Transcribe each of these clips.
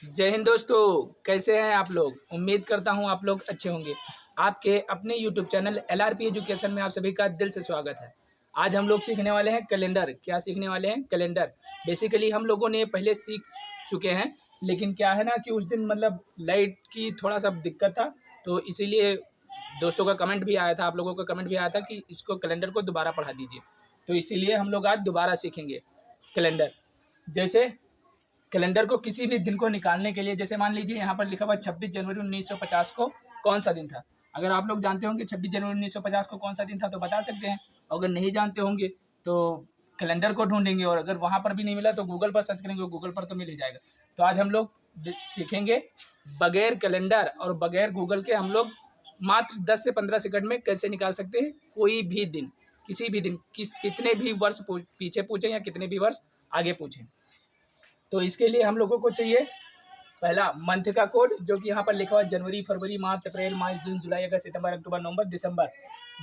जय हिंद दोस्तों। कैसे हैं आप लोग? उम्मीद करता हूं आप लोग अच्छे होंगे। आपके अपने यूट्यूब चैनल एलआरपी एजुकेशन में आप सभी का दिल से स्वागत है। आज हम लोग सीखने वाले हैं कैलेंडर। क्या सीखने वाले हैं? कैलेंडर। बेसिकली हम लोगों ने पहले सीख चुके हैं, लेकिन क्या है ना कि उस दिन मतलब लाइट की थोड़ा सा दिक्कत था, तो इसीलिए दोस्तों का कमेंट भी आया था, आप लोगों का कमेंट भी आया था कि इसको कैलेंडर को दोबारा पढ़ा दीजिए। तो इसीलिए हम लोग आज दोबारा सीखेंगे कैलेंडर। जैसे कैलेंडर को किसी भी दिन को निकालने के लिए, जैसे मान लीजिए यहाँ पर लिखा हुआ 26 जनवरी 1950 को कौन सा दिन था। अगर आप लोग जानते होंगे 26 जनवरी 1950 को कौन सा दिन था तो बता सकते हैं। अगर नहीं जानते होंगे तो कैलेंडर को ढूंढेंगे, और अगर वहाँ पर भी नहीं मिला तो गूगल पर सर्च करेंगे, गूगल पर तो मिल ही जाएगा। तो आज हम लोग सीखेंगे बगैर कैलेंडर और बगैर गूगल के हम लोग मात्र 10 से 15 सेकंड में कैसे निकाल सकते हैं कोई भी दिन, किसी भी दिन, कितने भी वर्ष पीछे पूछें या कितने भी वर्ष आगे पूछें। तो इसके लिए हम लोगों को चाहिए पहला मंथ का कोड, जो कि यहाँ पर लिखा हुआ जनवरी, फरवरी, मार्च, अप्रैल, मई, जून, जुलाई, अगस्त, सितंबर, अक्टूबर, नवंबर, दिसंबर।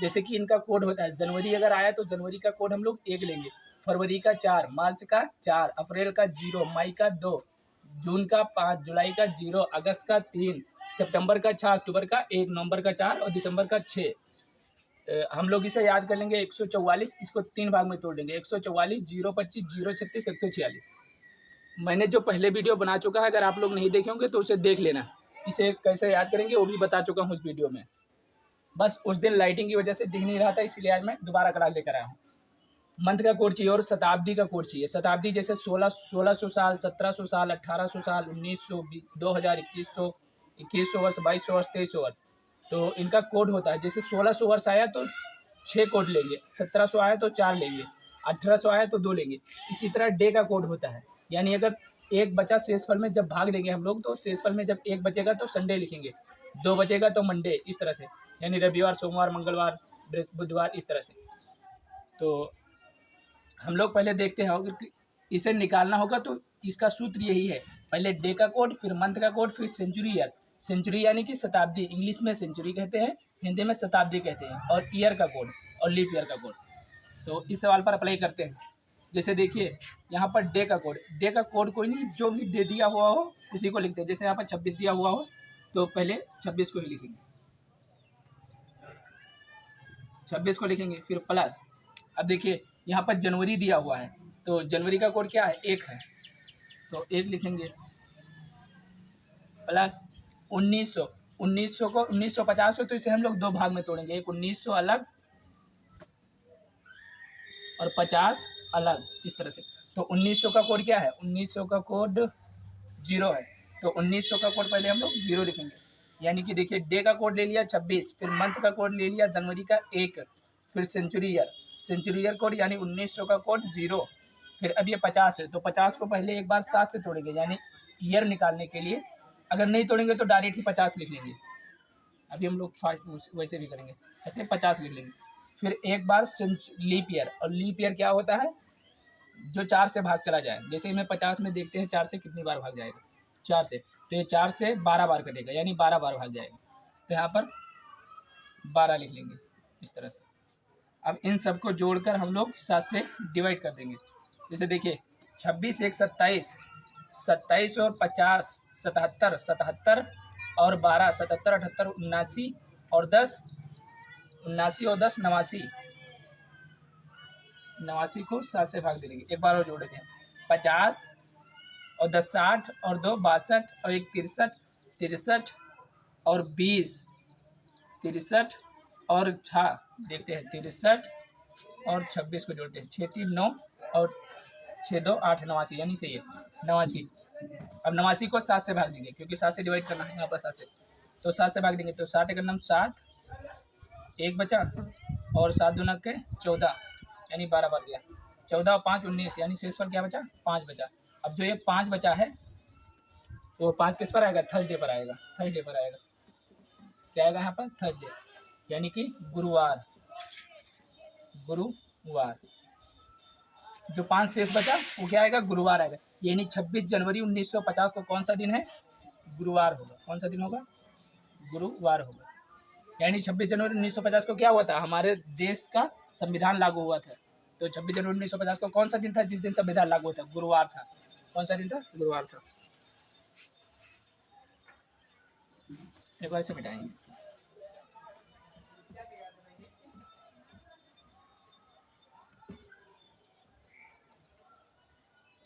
जैसे कि इनका कोड होता है, जनवरी अगर आया तो जनवरी का कोड हम लोग 1 लेंगे, फरवरी का 4, मार्च का 4, अप्रैल का 0, मई का 2, जून का 5, जुलाई का 0, अगस्त का 3, सितंबर का 6, अक्टूबर का 1, नवंबर का 4 और दिसंबर का 6। हम लोग इसे याद कर लेंगे 144। इसको 3 भाग में तोड़ देंगे, 144, 025, 036, 146। मैंने जो पहले वीडियो बना चुका है, अगर आप लोग नहीं देखे होंगे तो उसे देख लेना। इसे कैसे याद करेंगे वो भी बता चुका हूँ उस वीडियो में। बस उस दिन लाइटिंग की वजह से दिख नहीं रहा था, इसलिए आज मैं दोबारा करा लेकर आया हूँ। मंथ का कोड चाहिए और शताब्दी का कोड चाहिए। शताब्दी जैसे 1600 साल, 1700 साल, 1800 साल, 1900, 2000, 2100 वर्ष, 2200 वर्ष, 2300 वर्ष। तो इनका कोड होता है, जैसे 1600 वर्ष आया तो 6 कोड लेंगे, 1700 आया तो 4 लेंगे, 1800 आया तो 2 लेंगे। इसी तरह डे का कोड होता है, यानी अगर एक बचा शेषफल में, जब भाग देंगे हम लोग तो शेषफल में जब एक बचेगा तो संडे लिखेंगे, 2 बचेगा तो मंडे, इस तरह से, यानी रविवार, सोमवार, मंगलवार, बुधवार, इस तरह से। तो हम लोग पहले देखते हैं, अगर इसे निकालना होगा तो इसका सूत्र यही है, पहले डे का कोड, फिर मंथ का कोड, फिर सेंचुरी ईयर। सेंचुरी यानी कि शताब्दी, इंग्लिश में सेंचुरी कहते हैं, हिंदी में शताब्दी कहते हैं, और ईयर का कोड और लीप ईयर का कोड। तो इस सवाल पर अप्लाई करते हैं। जैसे देखिए यहाँ पर डे का कोड, डे का कोड कोई नहीं, जो भी डे दिया हुआ हो उसी को लिखते हैं। जैसे यहाँ पर 26 दिया हुआ हो तो पहले 26 को ही लिखेंगे, 26 को लिखेंगे, फिर प्लस। अब देखिए यहाँ पर जनवरी दिया हुआ है तो जनवरी का कोड क्या है? 1 है, तो 1 लिखेंगे, प्लस 1900। 1900 को 1950 हो तो इसे हम लोग 2 भाग में तोड़ेंगे, एक 1900 अलग और 50 अलग, इस तरह से। तो 1900 का कोड क्या है? 1900 का कोड 0 है, तो 1900 का कोड पहले हम लोग 0 लिखेंगे। यानी कि देखिए डे का कोड ले लिया 26, फिर मंथ का कोड ले लिया जनवरी का 1, फिर सेंचुरी ईयर कोड यानी 1900 का कोड 0, फिर अब ये 50 है तो 50 को पहले एक बार 7 से तोड़ेंगे, यानी ईयर निकालने के लिए। अगर नहीं तोड़ेंगे तो डायरेक्ट ही 50 लिख लेंगे, अभी हम लोग वैसे भी करेंगे, ऐसे 50 लिख लेंगे। फिर एक बार लीप ईयर, और लीप ईयर क्या होता है? जो 4 से भाग चला जाए। जैसे मैं 50 में देखते हैं 4 से कितनी बार भाग जाएगा, 4 से, तो ये 4 से 12 बार कटेगा, यानी 12 बार भाग जाएगा, तो यहाँ पर 12 लिख लेंगे, इस तरह से। अब इन सबको जोड़कर हम लोग 7 से डिवाइड कर देंगे। जैसे देखिए 26, 1, 27, 27 और 50, 77, 77 और 12, 77, 78, 79 और 10, 79 और 10, 89, 89 को 7 से भाग दे देंगे। एक बार और जोड़ देते हैं, 50 और 10, 60 और 2, 62 और 1, 63, 63 और 20, 63 और 6 देखते हैं, 63 और 26 को जोड़ते हैं, 6, 3, 9 और 6, 2, 8, 89, यानी सही है 89। अब 89 को 7 से भाग देंगे, क्योंकि 7 से डिवाइड करना है यहाँ पर 7 से, तो 7 से भाग देंगे, तो 7 एक 7, 1 बचा, और 7 दूना के 14, यानी 12 बच गया, 14 और 5, 19, यानी शेषफल क्या बचा? 5 बचा। अब जो ये 5 बचा है तो 5 किस पर आएगा? थर्सडे पर आएगा, थर्सडे पर आएगा। क्या आएगा यहाँ पर? थर्सडे, यानी कि गुरुवार, गुरुवार। जो 5 शेष बचा वो क्या आएगा? गुरुवार आएगा। यानी 26 जनवरी 1950 को कौन सा दिन है? गुरुवार होगा। कौन सा दिन होगा? गुरुवार होगा। यानी 26 जनवरी 1950 को क्या हुआ था? हमारे देश का संविधान लागू हुआ था। तो 26 जनवरी 1950 को कौन सा दिन था जिस दिन संविधान लागू हुआ था? गुरुवार था। कौन सा दिन था? गुरुवार था। एक बार से मिटाएंगे।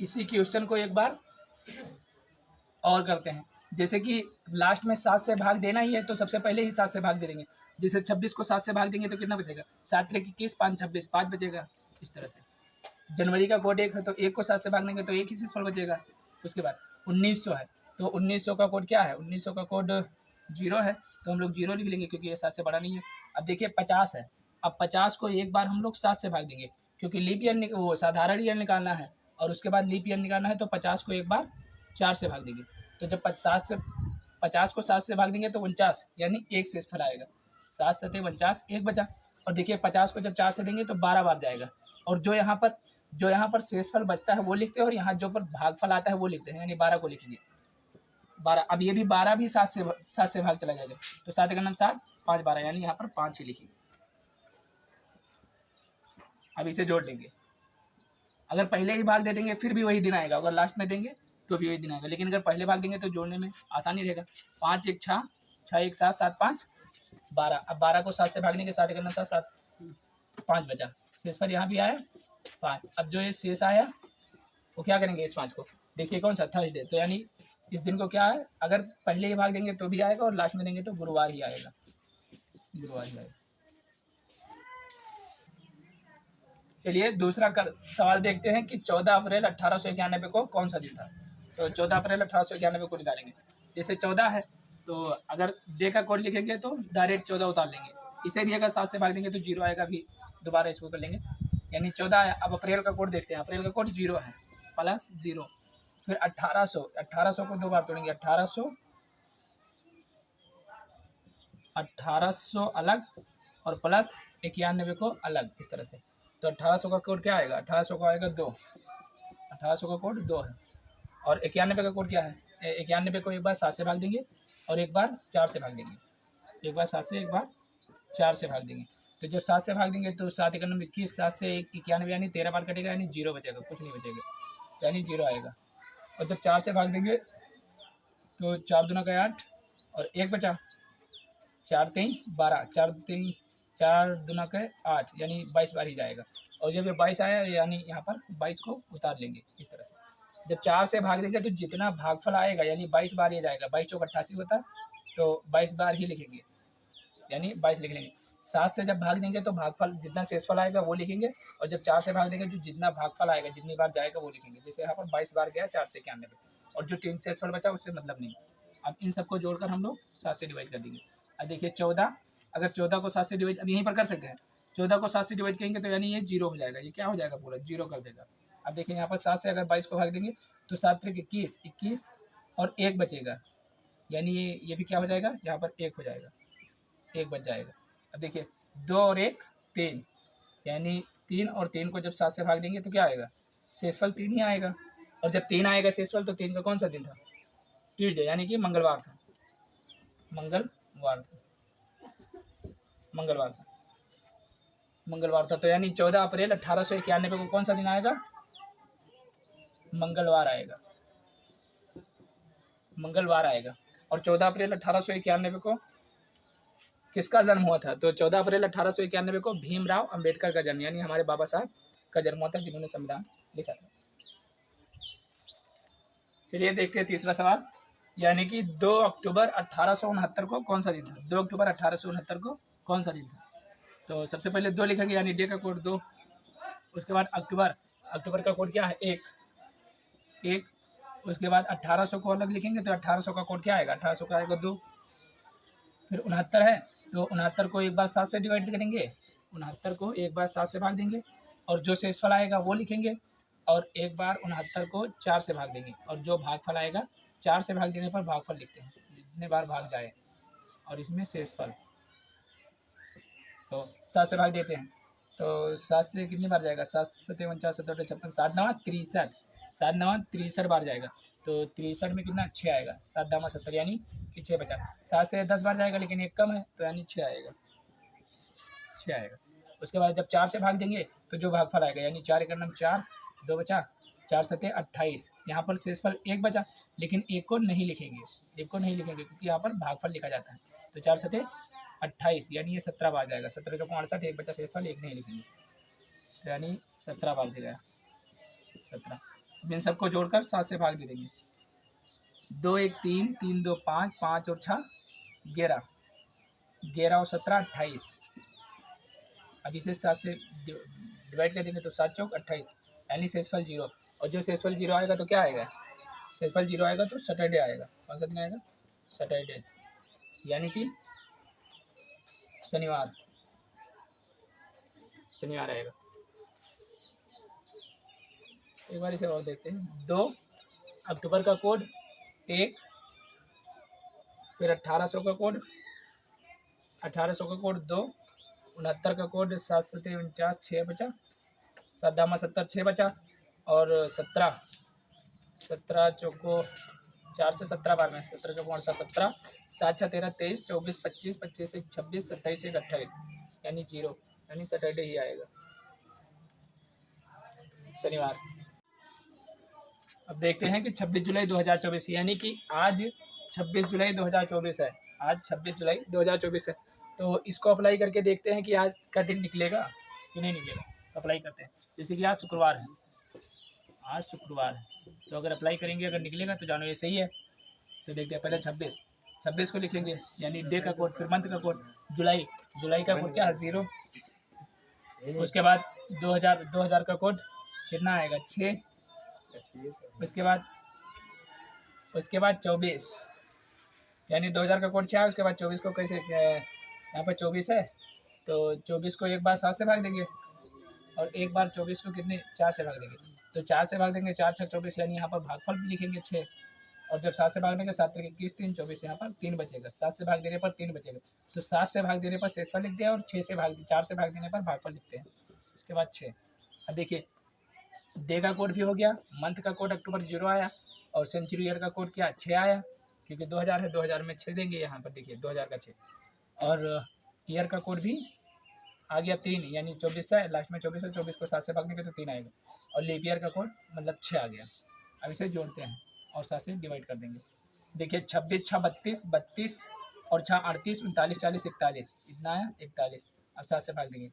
इसी क्वेश्चन को एक बार और करते हैं। जैसे कि लास्ट में 7 से भाग देना ही है, तो सबसे पहले ही 7 से भाग दे देंगे। जैसे 26 को 7 से भाग देंगे तो कितना बचेगा? 7 त्रिक 21, 5 26, 5 बचेगा। इस तरह से जनवरी का कोड 1 है, तो 1 को 7 से भाग देंगे तो 1 ही शेषफल बचेगा। उसके बाद 1900 है, तो 1900 का कोड क्या है? 1900 का कोड 0 है, तो हम लोग 0 लिख लेंगे क्योंकि ये 7 से बड़ा नहीं है। अब देखिए 50 है, अब 50 को एक बार हम लोग 7 से भाग देंगे क्योंकि लीप ईयर वो साधारण ईयर निकालना है, और उसके बाद लीप ईयर निकालना है, तो 50 को एक बार 4 से भाग देंगे। तो जब 50 को 7 से भाग देंगे तो 49, यानी 1 शेषफल आएगा। 7 सते 49, 1 बचा। और देखिए 50 को जब 4 से देंगे तो 12 बार जाएगा, और जो यहाँ पर शेषफल बचता है वो लिखते हैं, और यहाँ जो पर भागफल आता है वो लिखते हैं, यानी 12 को लिखेंगे। 12, अब ये भी 12 भी 7 से भाग चला जाएगा, तो 7 का नाम 7, 5 12, यानी यहाँ पर 5 ही लिखेंगे। अब इसे जोड़ लेंगे। अगर पहले ही भाग दे देंगे फिर भी वही दिन आएगा, अगर लास्ट में देंगे तो भी वही दिन आएगा, लेकिन अगर पहले भाग देंगे तो जोड़ने में आसानी रहेगा। 5 1 6, 6 1 7, 7 5 12। अब 12 को 7 से भाग देंगे, 7 का नाम 7, 7 5 बचा। शेषफल यहाँ भी आया 5। अब जो ये शेष आया वो क्या करेंगे? इस 5 को देखिए कौन सा? थर्सडे, तो यानी इस दिन को क्या है, अगर पहले ही भाग देंगे तो भी आएगा, और लास्ट में देंगे तो गुरुवार ही आएगा। गुरुवार ही आएगा। चलिए दूसरा सवाल देखते हैं कि 14 अप्रैल 1891 को कौन सा दिन था। तो 14 अप्रैल 1891 को निकालेंगे। जैसे 14 है, तो अगर डे का कोड लिखेंगे तो डायरेक्ट 14 उतार लेंगे। इसे भी अगर 7 से भाग देंगे तो 0 आएगा, भी दोबारा इसको कर लेंगे, यानी 14 है। अब अप्रैल का कोड देखते हैं। अप्रैल का कोड 0 है, प्लस 0। फिर 1800 को 2 बार तोड़ेंगे। 1800 अलग, और प्लस 91 को अलग, इस तरह से। तो 1800 का कोड क्या आएगा? 1800 का आएगा 2। 1800 का कोड 2 है। और 91 का कोड क्या है? 91 को एक बार 7 से भाग देंगे, और एक बार 4 से भाग देंगे। एक बार 7 से, एक बार 4 से भाग देंगे। तो जब 7 से भाग देंगे तो 7 1 21, 7 से 91, यानी 13 बार कटेगा, यानी 0 बचेगा, कुछ नहीं बचेगा, तो यानी 0 आएगा। और जब 4 से भाग देंगे तो 4 दूना का 8, और 1 बचा। 4 3 12, 4 दूना का 8, यानी 22 बार ही जाएगा। और जब ये 22 आया, यानी यहाँ पर 22 को उतार लेंगे, इस तरह से। जब 4 से भाग देंगे तो जितना भागफल आएगा, यानी 22 बार ये जाएगा। 22 चौक 88 होता है, तो 22 बार ही लिखेंगे, यानी 22 लिख लेंगे। 7 से जब भाग देंगे तो भागफल जितना शेषफल आएगा वो लिखेंगे, और जब 4 से भाग देंगे तो जितना भागफल आएगा, जितनी बार जाएगा वो लिखेंगे। जैसे यहाँ पर 22 बार गया 4 से 91, और जो 3 शेषफल बचा उससे मतलब नहीं। अब इन सबको जोड़कर हम लोग 7 से डिवाइड कर देंगे। अब देखिए 14, अगर 14 को 7 से डिवाइड अब यहीं पर कर सकते हैं। 14 को 7 से डिवाइड करेंगे तो यानी ये 0 हो जाएगा, ये क्या हो जाएगा? पूरा 0 कर देगा। अब देखिए यहाँ पर 7 से अगर 22 को भाग देंगे तो 7 त्रिक 21, 21 और 1 बचेगा, यानी ये भी क्या हो जाएगा? यहाँ पर 1 हो जाएगा, 1 बच जाएगा। अब देखिए 2 और 1 3, यानी 3 और 3 को जब 7 से भाग देंगे तो क्या आएगा? शेषफल 3 ही आएगा। और जब 3 आएगा शेषफल, तो 3 का कौन सा दिन था? ट्यूसडे, यानी कि मंगलवार था। मंगलवार था। तो यानी 14 अप्रैल 1891 को कौन सा दिन आएगा? मंगलवार आएगा। और 14 अप्रैल 1891 को किसका जन्म हुआ था? तो 14 अप्रैल 1891 को भीमराव अंबेडकर का जन्म, यानी हमारे बाबा साहब का जन्म हुआ था, जिन्होंने संविधान लिखा था। चलिए देखते हैं तीसरा सवाल, यानी कि 2 अक्टूबर 1869 को कौन सा दिन था? 2 अक्टूबर 1869 को कौन सा दिन था? तो सबसे पहले 2 लिखेंगे, यानी डे का कोड 2। उसके बाद अक्टूबर का कोड क्या है? 1। उसके बाद 1800 को अलग लिखेंगे, तो 1800 का कोड क्या आएगा? 1800 का आएगा 2। फिर 69 है, तो 69 को एक बार 7 से डिवाइड करेंगे, 69 को एक बार 7 से भाग देंगे, और जो शेषफल आएगा वो लिखेंगे, और एक बार 69 को 4 से भाग देंगे, और जो भागफल आएगा 4 से भाग देने पर भागफल लिखते हैं, जितने बार भाग जाए, और इसमें शेषफल। तो 7 से भाग देते हैं, तो 7 से कितनी बार जाएगा? 7 7 49 7 56, 7 9 63, 7 9 63 बार जाएगा। तो 63 में कितना? 6 आएगा। 7 दामा 70, यानी कि 6 बचा। 7 से 10 बार जाएगा, लेकिन एक कम है, तो यानी 6 आएगा। उसके बाद जब 4 से भाग देंगे तो जो भागफल आएगा, यानी 4 1 4, 2 बचा, 4 सत्ते 28। यहाँ पर शेषफल 1 बचा, लेकिन 1 को नहीं लिखेंगे, 1 को नहीं लिखेंगे क्योंकि यहाँ पर भागफल लिखा जाता है। तो 4 सत्ते 28 यानी ये 17 बार जाएगा। 17 चौको 68, 1 बचा शेषफल, 1 नहीं लिखेंगे, तो यानी 17 बार दे गया 17। इन सबको जोड़कर 7 से भाग दे देंगे। 2 1 3, 3 2 5, 5 और 6 11, 11 और 17 28। अब इसे 7 से डिवाइड कर देंगे तो 7 चौक 28 यानी शेषफल 0। और जो शेषफल 0 आएगा तो क्या आएगा? शेषफल 0 आएगा तो सैटरडे आएगा। कौन सा दिन आएगा? सैटरडे, यानी कि शनिवार, शनिवार आएगा। एक बार इसे और देखते हैं। 2 अक्टूबर का कोड 1, फिर 1800 का कोड, 1800 का कोड 2, 69 का कोड 7 सत्ते 49, 6 बचा, 7 दामा 70, 6 बचा, और 17, 17 चौको 4 से 17 बार में, 17 चौको 17, 7 6 13 23 24 25 25 1 26 27 1 28 यानी 0, यानी सैटरडे ही आएगा, शनिवार। अब देखते हैं कि 26 जुलाई 2024 यानी कि आज 26 जुलाई 2024 है, आज 26 जुलाई 2024 है। तो इसको अप्लाई करके देखते हैं कि आज का दिन निकलेगा कि नहीं निकलेगा। तो अप्लाई करते हैं। जैसे कि आज शुक्रवार है, आज शुक्रवार है, तो अगर अप्लाई करेंगे, अगर निकलेगा तो जानो ये सही है। तो देखते हैं, पहले 26 को लिखेंगे यानी डे का कोड, फिर मंथ का कोड जुलाई, जुलाई का कोड क्या है 0। उसके बाद 2000 का कोड कितना आएगा 6। उसके बाद 24 यानी 2000 का कोड 6 है। उसके बाद 24 को कैसे, यहाँ पर 24 है तो 24 को एक बार 7 से भाग देंगे, और एक बार 24 को कितने 4 से भाग देंगे। तो 4 से भाग देंगे, 4 6 24 यानी यहाँ पर भागफल भी लिखेंगे 6। और जब 7 से भाग देंगे 7 3 21 3 24, यहाँ पर 3 बचेगा। 7 से भाग देने पर 3 बचेगा, तो 7 से भाग देने पर शेषफल लिखते हैं, और 4 से भाग देने पर भागफल लिखते हैं। उसके बाद 6। अब देखिए, डे का कोड भी हो गया, मंथ का कोड अक्टूबर 0 आया, और सेंचुरी ईयर का कोड क्या 6 आया, क्योंकि 2000 है, 2000 में 6 देंगे। यहाँ पर देखिए 2000 का 6, और ईयर का कोड भी आ गया 3, यानी 24 है, लास्ट में 24 है, 24 को 7 से भाग देंगे तो 3 आएगा, और लीप ईयर का कोड मतलब 6 आ गया। अब इसे जोड़ते हैं और 7 से डिवाइड कर देंगे। देखिए 26 6 32, 32 और 6 38 39 40 41, इतना आया 41। अब 7 से भाग देंगे,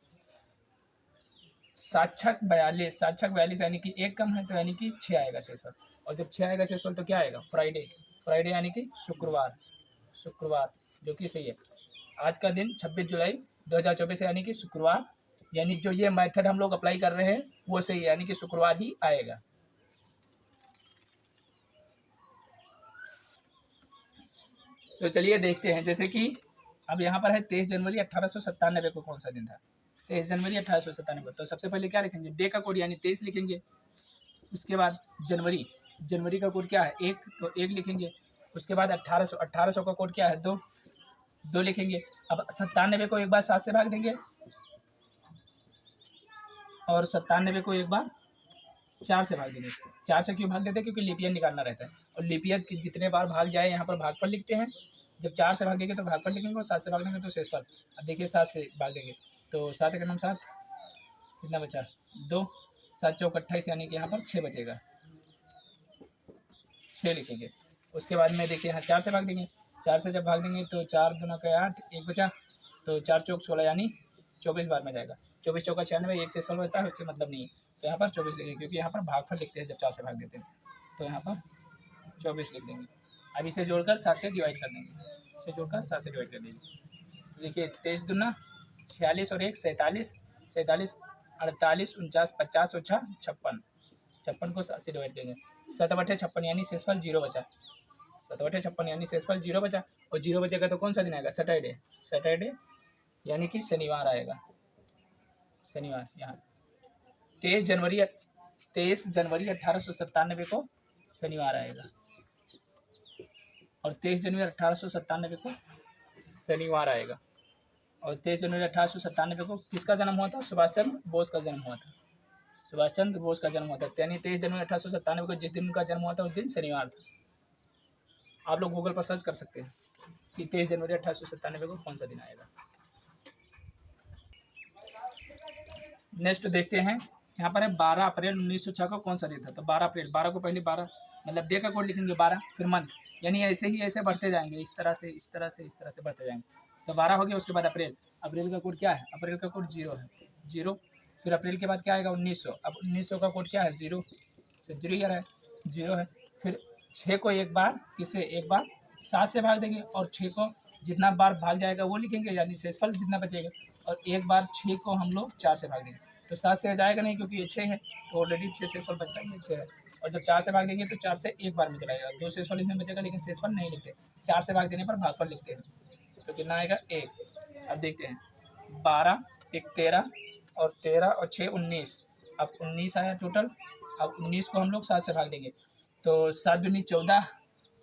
7 6 42, 7 6 42 यानी कि 1 कम है, तो यानी कि 6 आएगा शेषफल। और जब 6 आएगा शेषफल तो क्या आएगा फ्राइडे, फ्राइडे यानी कि शुक्रवार, शुक्रवार, जो कि सही है। आज का दिन 26 जुलाई 2024 यानी कि शुक्रवार, यानी जो ये मेथड हम लोग अप्लाई कर रहे हैं वो सही है, यानी कि शुक्रवार ही आएगा। तो चलिए देखते हैं, जैसे कि अब यहाँ पर है 23 जनवरी 1897 को कौन सा दिन था? 23 जनवरी 1897। तो सबसे पहले क्या लिखेंगे? डे का कोड यानी 23 लिखेंगे। उसके बाद जनवरी, जनवरी का कोड क्या है 1, तो 1 लिखेंगे। उसके बाद 1800, 1800 का कोड क्या है 2, 2 लिखेंगे। अब 97 को एक बार 7 से भाग देंगे, और 97 को एक बार 4 से भाग देंगे। 4 से क्यों भाग देते हैं? क्योंकि लीप ईयर निकालना रहता है, और लीप ईयर जितने बार भाग जाए यहाँ पर भागफल लिखते हैं। जब 4 से भाग देंगे तो भागफल लिखेंगे, और 7 से भाग देंगे तो शेषफल। अब देखिए 7 से भाग देंगे तो 7 एक 7, कितना बचा 2, 7 चौक 28 यानी कि यहाँ पर 6 बचेगा, 6 लिखेंगे। उसके बाद में देखिए यहाँ 4 से भाग देंगे, 4 से जब भाग देंगे तो 4 दूना का 8, 1 बचा, तो 4 चौक 16 यानी 24 बार में जाएगा। 24 चौका 96, 1 शेषफल बचता है, उससे मतलब नहीं है, तो यहाँ पर 24 लिखेंगे, क्योंकि यहाँ पर भागफल लिखते हैं जब 4 से भाग देते हैं, तो यहाँ पर 24 लिख देंगे। अब इसे जोड़कर 7 से डिवाइड कर देंगे, इसे जोड़कर 7 से डिवाइड कर देंगे। तो देखिए 23 दूना 46 और 1 47, 47 48 49 50 और 6 56, 56 को 7 से डिवाइड करेंगे। 7 बटे 56 यानी शेषफल 0 बचा, 7 बटे 56 यानी शेषफल 0 बचा, और 0 बचेगा तो कौन सा दिन आएगा? सैटरडे, सैटरडे यानी कि शनिवार आएगा, शनिवार। यहाँ 23 जनवरी 1897 को शनिवार आएगा, और 23 जनवरी 1897 को शनिवार आएगा। और 23 जनवरी 1897 को किसका जन्म हुआ था? सुभाष चंद्र बोस का जन्म हुआ था, सुभाष चंद्र बोस का जन्म हुआ था। यानी 23 जनवरी 1897 को जिस दिन उनका जन्म हुआ था उस दिन शनिवार था। आप लोग गूगल पर सर्च कर सकते हैं कि 23 जनवरी 1897 को कौन सा दिन आएगा। नेक्स्ट देखते हैं यहाँ पर है 12 अप्रैल 1906 को कौन सा दिन था, तो 12 अप्रैल, 12 को पहले 12 मतलब डे का कोड लिखेंगे 12, फिर मंथ, यानी ऐसे ही ऐसे बढ़ते जाएंगे, इस तरह से इस तरह से इस तरह से बढ़ते जाएंगे। तो 12 हो गया, उसके बाद अप्रैल, अप्रैल का कोड क्या है, अप्रैल का कोड 0 है, 0। फिर अप्रैल के बाद क्या आएगा 1900, अब 1900 का कोड क्या है 0, से 0 ईयर है, 0 है। फिर 6 को एक बार किससे, एक बार 7 से भाग देंगे, और 6 को जितना बार भाग जाएगा वो लिखेंगे, यानी शेषफल जितना बचेगा, और एक बार 6 को हम लोग 4 से भाग देंगे, तो 7 से जाएगा नहीं क्योंकि ये 6 है, तो ऑलरेडी 6 शेषफल बचता है, 6 है। और जब 4 से भाग देंगे तो 4 से एक बार में चलाएगा, 2 शेषफल इसमें बचेगा, लेकिन शेषफल नहीं लिखते, 4 से भाग देने पर भागफल लिखते हैं, तो कितना आएगा 1। अब देखते हैं 12 एक 13 और 13 और 6 19, अब 19 आया टोटल। अब 19 को हम लोग 7 से भाग देंगे, तो 7 दूनी 14,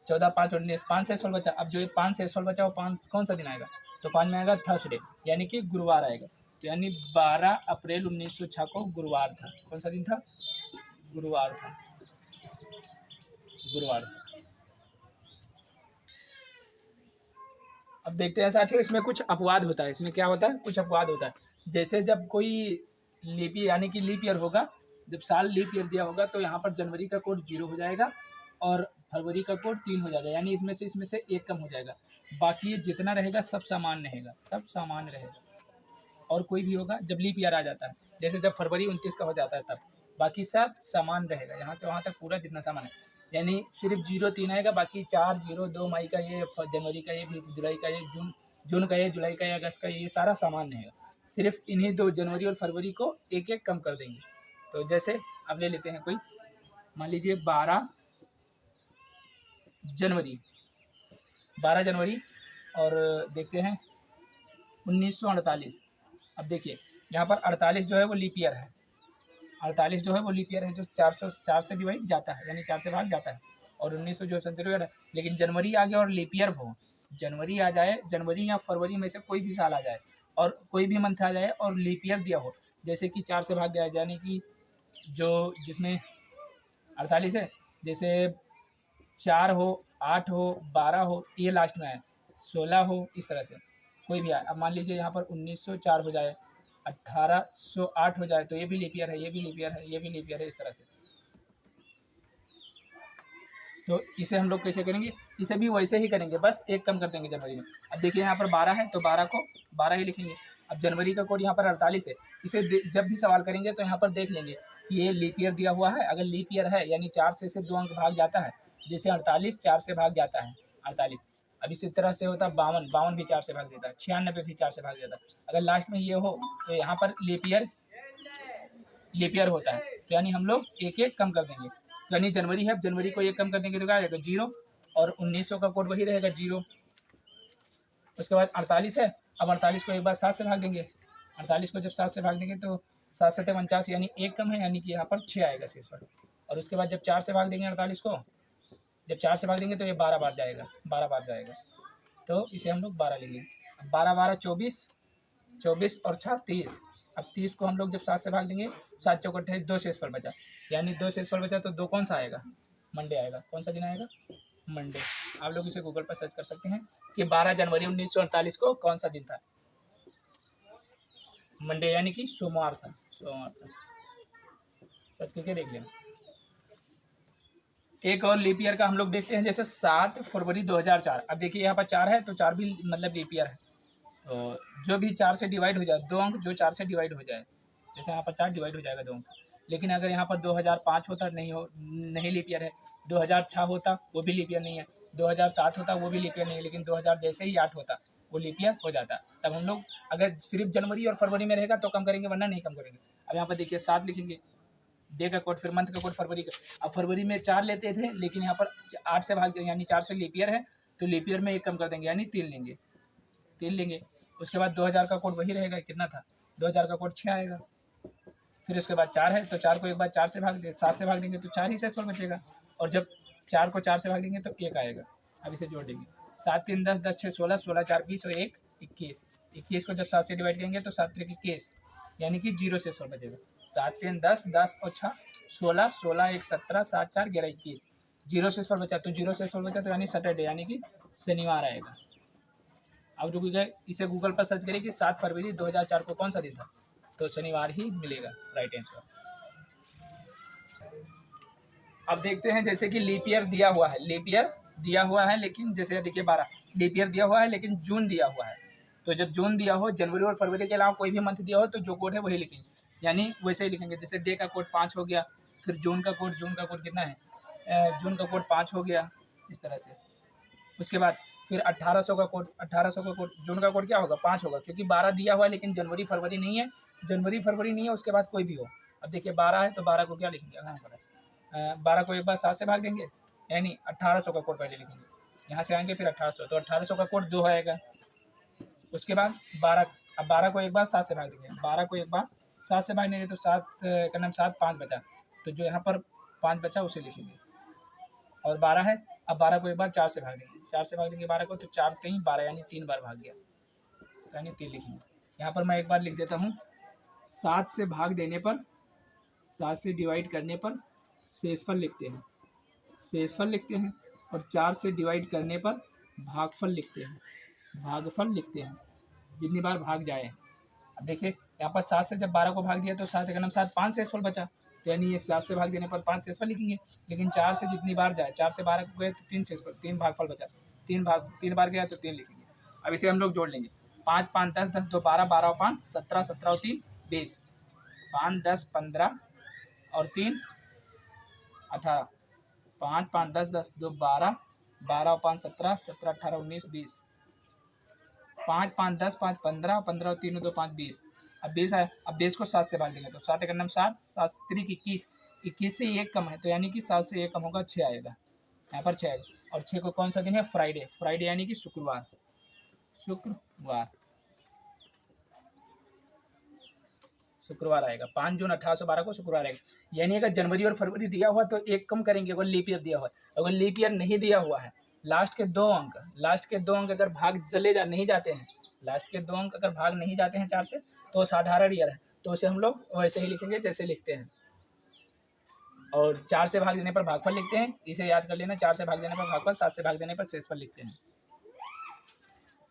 14 5 और 19, 5 शेषफल बचा। अब जो ये 5 शेषफल बचा वो 5 कौन सा दिन आएगा, तो 5 में आएगा थर्सडे, यानी कि गुरुवार आएगा, तो यानी 12 अप्रैल 1906 को गुरुवार था, कौन सा दिन था, गुरुवार था, गुरुवार। अब देखते हैं साथियों, इसमें कुछ अपवाद होता है, इसमें क्या होता है, कुछ अपवाद होता है। जैसे जब कोई लीप ईयर यानी कि लीप ईयर होगा, जब साल लीप ईयर दिया होगा, तो यहाँ पर जनवरी का कोड 0 हो जाएगा और फरवरी का कोड 3 हो जाएगा, यानी इसमें से एक कम हो जाएगा, बाकी ये जितना रहेगा सब सामान्य रहेगा, सब सामान्य रहेगा। और कोई भी होगा जब लीप ईयर आ जाता है, जैसे जब फरवरी 29 का हो जाता है तब, बाकी सब समान रहेगा, यहाँ से वहाँ तक पूरा जितना सामान है, यानी सिर्फ 0 3 आएगा, बाकी 4 0 2 मई का ये, जनवरी का ये, जुलाई का ये, जून का ये, जुलाई का ये, अगस्त का ये सारा सामान रहेगा, सिर्फ इन्हीं 2 जनवरी और फरवरी को एक एक कम कर देंगे। तो जैसे अब ले लेते हैं कोई, मान लीजिए 12 जनवरी और देखते हैं 1948। अब देखिए यहाँ पर 48 जो है वो लीप ईयर है, 48 जो है वो लीप ईयर है, जो 4 से डिवाइड जाता है, यानी 4 से भाग जाता है, और 1900 जो सेंचुरी है। लेकिन जनवरी आ गया और लीप ईयर हो, जनवरी आ जाए, जनवरी या फरवरी में से कोई भी साल आ जाए और कोई भी मंथ आ जाए और लीप ईयर दिया हो, जैसे कि 4 से भाग गया, यानी कि जो जिसमें 48 है, जैसे 4 हो, 8 हो, 12 हो, ये लास्ट में आए, 16 हो, इस तरह से कोई भी आए। अब मान लीजिए यहाँ पर 1904 हो जाए, 1808 हो जाए, तो ये भी लीप ईयर है, ये भी लीप ईयर है, ये भी लीप ईयर है, इस तरह से। तो इसे हम लोग कैसे करेंगे, इसे भी वैसे ही करेंगे, बस एक कम कर देंगे जनवरी में। अब देखिए यहाँ पर 12 है, तो 12 को 12 ही लिखेंगे। अब जनवरी का कोड यहाँ पर 48 है, इसे जब भी सवाल करेंगे तो यहाँ पर देख लेंगे कि ये लीप ईयर दिया हुआ है, अगर लीप ईयर है यानी 4 से इसे 2 अंक भाग जाता है, जैसे 48 4 से भाग जाता है 48। अब इसी तरह से होता है 52, 52 भी 4 से भाग देता है, 96 भी 4 से भाग जाता है। अगर लास्ट में ये हो तो यहाँ पर लीप ईयर होता है, तो यानी हम लोग एक एक कम कर देंगे, तो यानी जनवरी है, जनवरी को एक कम कर देंगे तो क्या आ जाएगा 0, और 1900 का कोड वही रहेगा 0। उसके बाद 48 है, अब 48 को एक बार 7 से भाग देंगे, 48 को जब 7 से भाग देंगे तो 7 7 49, यानी एक कम है, यानी कि यहाँ पर 6 आएगा शेष पर। और उसके बाद जब 4 से भाग देंगे 48 को, जब 4 से भाग देंगे तो ये 12 बार जाएगा, 12 बार जाएगा, तो इसे हम लोग 12 लेंगे। 12 12 24, 24 और 6 30। अब 30 को हम लोग जब 7 से भाग देंगे, 7 चौकट है, 2 शेषफल बचा, यानी 2 शेषफल बचा, तो 2 कौन सा आएगा, मंडे आएगा, कौन सा दिन आएगा, मंडे। आप लोग इसे गूगल पर सर्च कर सकते हैं कि 12 जनवरी 1948 को कौन सा दिन था, मंडे, यानी कि सोमवार था, सोमवार था, सर्च करके देख लेना। एक और लीप ईयर का हम लोग देखते हैं, जैसे 7 फरवरी 2004। अब देखिए यहाँ पर 4 है, तो 4 भी मतलब लीप ईयर है, तो जो भी 4 से डिवाइड हो जाए, 2 अंक जो 4 से डिवाइड हो जाए, जैसे यहाँ पर 4 डिवाइड हो जाएगा 2 अंक। लेकिन अगर यहाँ पर 2005 होता, नहीं लीप ईयर है, 2006 होता वो भी लीप ईयर नहीं है, 2007 होता वो भी लीप ईयर नहीं है, लेकिन 2000 जैसे ही 8 होता वो लीप ईयर हो जाता। तब हम लोग अगर सिर्फ जनवरी और फरवरी में रहेगा तो कम करेंगे, वरना नहीं कम करेंगे। अब यहाँ पर देखिए 7 लिखेंगे, डे का कोड, फिर मंथ का कोड फरवरी का। अब फरवरी में 4 लेते थे, लेकिन यहाँ पर 8 से भाग, यानी 4 से लीप ईयर है, तो लीप ईयर में एक कम कर देंगे, यानी 3 लेंगे, 3 लेंगे। उसके बाद 2000 का कोड वही रहेगा, कितना था 2000 का कोड 6 आएगा। फिर उसके बाद 4 है, तो 4 को एक बार 4 से भाग दे, 7 से भाग देंगे तो 4 ही शेषफल बचेगा, और जब 4 को 4 से भाग देंगे तो 1 आएगा। अब इसे जोड़ देंगे, 7 3 10, 10 6 16, 16 4 20 और 1 21। 21 को जब 7 से डिवाइड करेंगे तो 7 3 21, यानी कि 0 शेषफल बचेगा। 7 3 10, 10 और 6 16, 16 1 17, 7 4 11 21, 0 शेषफल बचा, तो 0 शेषफल बचा, तो यानी सैटरडे, यानी कि शनिवार आएगा। अब जो गए इसे गूगल पर सर्च करें कि 7 फरवरी 2004 को कौन सा दिन था, तो शनिवार ही मिलेगा राइट आंसर। अब देखते हैं जैसे कि लीप ईयर दिया हुआ है, लीप ईयर दिया हुआ है, लेकिन जैसे देखिए 12 लीप ईयर दिया हुआ है लेकिन जून दिया हुआ है। तो जब जून दिया हो, जनवरी और फरवरी के अलावा कोई भी मंथ दिया हो तो जो कोड है वही लिखेंगे, यानी वैसे ही लिखेंगे। जैसे डे का कोड 5 हो गया, फिर जून का कोड कितना है, जून का कोड 5 हो गया, इस तरह से। उसके बाद फिर 1800 का कोड, जून का कोड क्या होगा, 5 होगा, क्योंकि 12 दिया हुआ है लेकिन जनवरी फरवरी नहीं है, उसके बाद कोई भी हो। अब देखिए 12 है तो 12 को क्या लिखेंगे, कहाँ पर 12 को एक बार 7 से भाग देंगे, यानी 1800 का कोड पहले लिखेंगे, यहाँ से आएंगे फिर 1800, तो 1800 का कोड 2 आएगा। उसके बाद 12, अब 12 को एक बार 7 से भाग देंगे, 12 को एक बार 7 से भाग देंगे तो 7 का नाम 7, 5 बचा, तो जो यहाँ पर 5 बचा उसे लिखेंगे। और 12 है, अब 12 को एक बार 4 से भाग देंगे, 4 से भाग देंगे 12 को, तो 4 3 12, यानी 3 बार भाग गया, यानी 3 लिखेंगे। यहाँ पर मैं एक बार लिख देता हूँ, 7 से भाग देने पर, 7 से डिवाइड करने पर शेषफल लिखते हैं, और 4 से डिवाइड करने पर भागफल लिखते हैं, जितनी बार भाग जाए। अब देखिए यहाँ पर 7 से जब 12 को भाग दिया तो 7 का नाम 7, 5 शेषफल बचा, तो यानी ये 7 से भाग देने पर 5 शेषफल लिखेंगे। लेकिन 4 से जितनी बार जाए, 4 से 12 को गए तो 3 शेषफल, 3 भागफल बचा, 3 बार गया तो 3 लिखेंगे। अब इसे हम लोग जोड़ लेंगे, 5 5 10 10 2 12, 12 और 5 17, 17 और 3 20, 5 10 15 और 3 18, 5 5 10 10 2 12, 12 और 5 17, 17 18 19 20, 5 5 10 5 15, 15 और 3 2 5 20। अब 20 है, अब 20 को 7 से भाग देंगे तो 7 का नाम 7, 7 3 21, 21 से 1 कम है, तो यानी कि 7 से 1 कम होगा 6 आएगा, यहाँ पर 6 आएगा। और 6 को कौन सा दिन है, फ्राइडे यानी कि शुक्रवार, शुक्रवार आएगा। 5 जून 1812 को शुक्रवार आएगा। यानी अगर जनवरी और फरवरी दिया हुआ तो एक कम करेंगे, अगर लीप ईयर दिया हुआ है। अगर लीप ईयर नहीं दिया हुआ है, लास्ट के दो अंक अगर भाग नहीं जाते हैं, लास्ट के 2 अंक अगर भाग नहीं जाते हैं 4 से, तो साधारण ईयर है, तो उसे हम लोग वैसे ही लिखेंगे जैसे लिखते हैं। और 4 से भाग देने पर भागफल लिखते हैं, इसे याद कर लेना, 4 से भाग देने पर भागफल, 7 से भाग देने पर शेषफल लिखते हैं।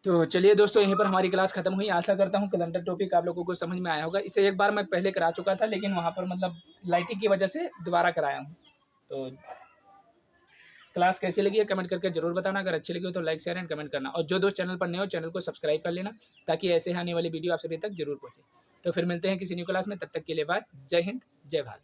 तो चलिए दोस्तों, यहीं पर हमारी क्लास खत्म हुई। आशा करता हूँ कैलेंडर टॉपिक आप लोगों को समझ में आया होगा। इसे एक बार मैं पहले करा चुका था, लेकिन वहाँ पर मतलब लाइटिंग की वजह से दोबारा कराया हूँ। तो क्लास कैसी लगी है कमेंट करके जरूर बताना। अगर अच्छी लगी हो तो लाइक शेयर एंड कमेंट करना, और जो दोस्त चैनल पर नए हो चैनल को सब्सक्राइब कर लेना, ताकि ऐसे आने वाली वीडियो आप सभी तक जरूर पहुँचे। तो फिर मिलते हैं किसी न्यू क्लास में, तब तक के लिए बाय, जय हिंद, जय भारत।